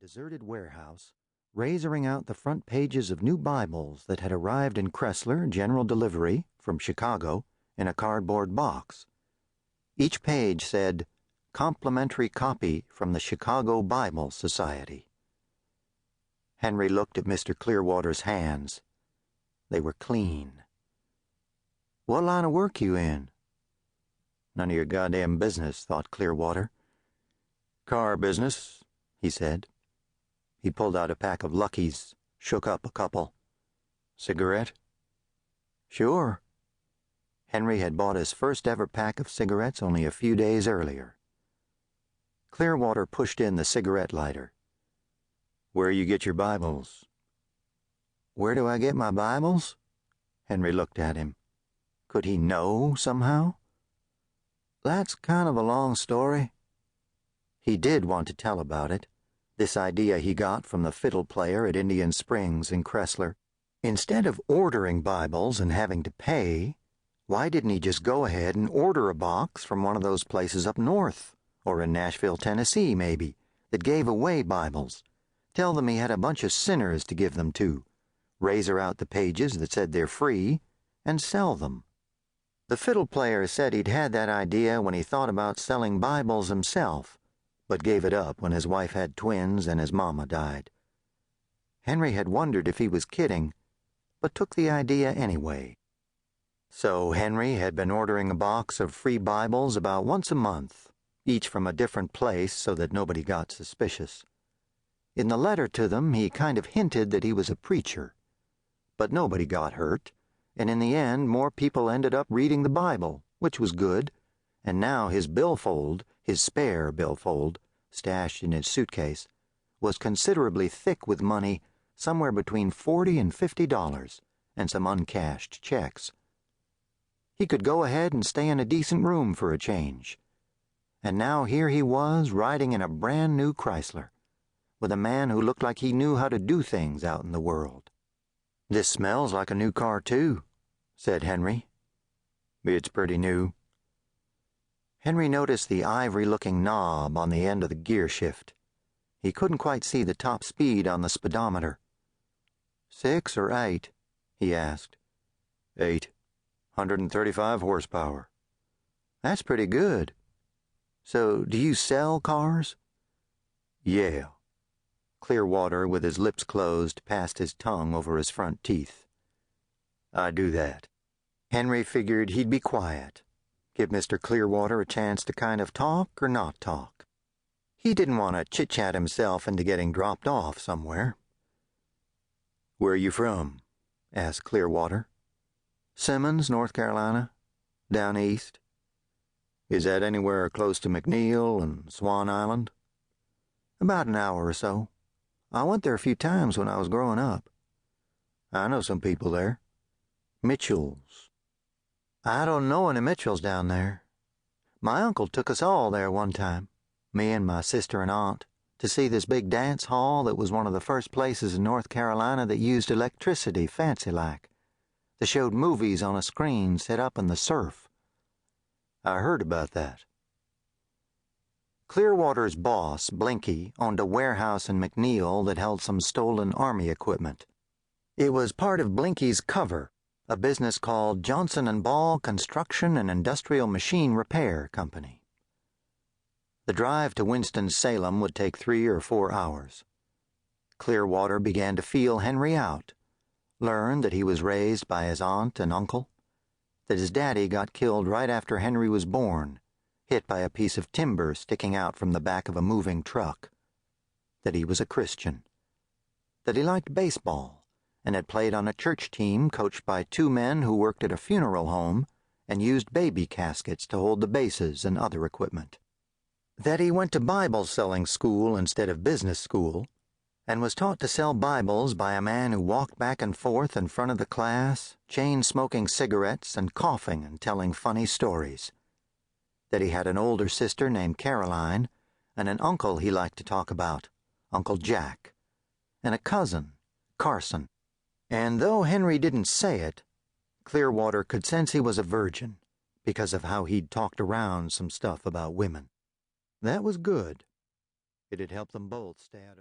deserted warehouse, razoring out the front pages of new Bibles that had arrived in Kressler General Delivery from Chicago in a cardboard box. Each page said, "Complimentary copy from the Chicago Bible Society." Henry looked at Mr. Clearwater's hands. They were clean. "What line of work you in?" "None of your goddamn business," thought Clearwater. "Car business," he said. He pulled out a pack of Luckies, shook up a couple. "Cigarette?" "Sure." Henry had bought his first ever pack of cigarettes only a few days earlier. Clearwater pushed in the cigarette lighter. "Where you get your Bibles?" "Where do I get my Bibles?" Henry looked at him. Could he know somehow? "That's kind of a long story." He did want to tell about it, this idea he got from the fiddle player at Indian Springs in Kressler. Instead of ordering Bibles and having to pay, why didn't he just go ahead and order a box from one of those places up north, or in Nashville, Tennessee, maybe, that gave away Bibles? Tell them he had a bunch of sinners to give them to, razor out the pages that said they're free, and sell them. The fiddle player said he'd had that idea when he thought about selling Bibles himself, but gave it up when his wife had twins and his mama died. Henry had wondered if he was kidding, but took the idea anyway. So Henry had been ordering a box of free Bibles about once a month, each from a different place so that nobody got suspicious. In the letter to them, he kind of hinted that he was a preacher. But nobody got hurt, and in the end, more people ended up reading the Bible, which was good, and now his billfold, his spare billfold, stashed in his suitcase, was considerably thick with money, somewhere between $40 and $50, and some uncashed checks. He could go ahead and stay in a decent room for a change. And now here he was riding in a brand new Chrysler, with a man who looked like he knew how to do things out in the world. "This smells like a new car, too," said Henry. "It's pretty new." Henry noticed the ivory-looking knob on the end of the gear shift. He couldn't quite see the top speed on the speedometer. 6 or 8? He asked. 8. 135 horsepower. That's pretty good. So, do you sell cars? Yeah. Clearwater, with his lips closed, passed his tongue over his front teeth. "I do that." Henry figured he'd be quiet, give Mr. Clearwater a chance to kind of talk or not talk. He didn't want to chit-chat himself into getting dropped off somewhere. "Where are you from?" asked Clearwater. "Simmons, North Carolina. Down east." "Is that anywhere close to McNeil and Swan Island?" "About an hour or so. I went there a few times when I was growing up." "I know some people there. Mitchells." "I don't know any Mitchells down there. My uncle took us all there one time, me and my sister and aunt, to see this big dance hall that was one of the first places in North Carolina that used electricity fancy-like, that showed movies on a screen set up in the surf." "I heard about that." Clearwater's boss, Blinky, owned a warehouse in McNeil that held some stolen Army equipment. It was part of Blinky's Cover, a business called Johnson & Ball Construction and Industrial Machine Repair Company. The drive to Winston-Salem would take 3 or 4 hours. Clearwater began to feel Henry out, learned that he was raised by his aunt and uncle, that his daddy got killed right after Henry was born, hit by a piece of timber sticking out from the back of a moving truck, that he was a Christian, that he liked baseball, and had played on a church team coached by 2 men who worked at a funeral home and used baby caskets to hold the bases and other equipment. That he went to Bible selling school instead of business school, and was taught to sell Bibles by a man who walked back and forth in front of the class, chain-smoking cigarettes and coughing and telling funny stories. That he had an older sister named Caroline, and an uncle he liked to talk about, Uncle Jack, and a cousin, Carson. And though Henry didn't say it, Clearwater could sense he was a virgin because of how he'd talked around some stuff about women. That was good. It had helped them both stay out of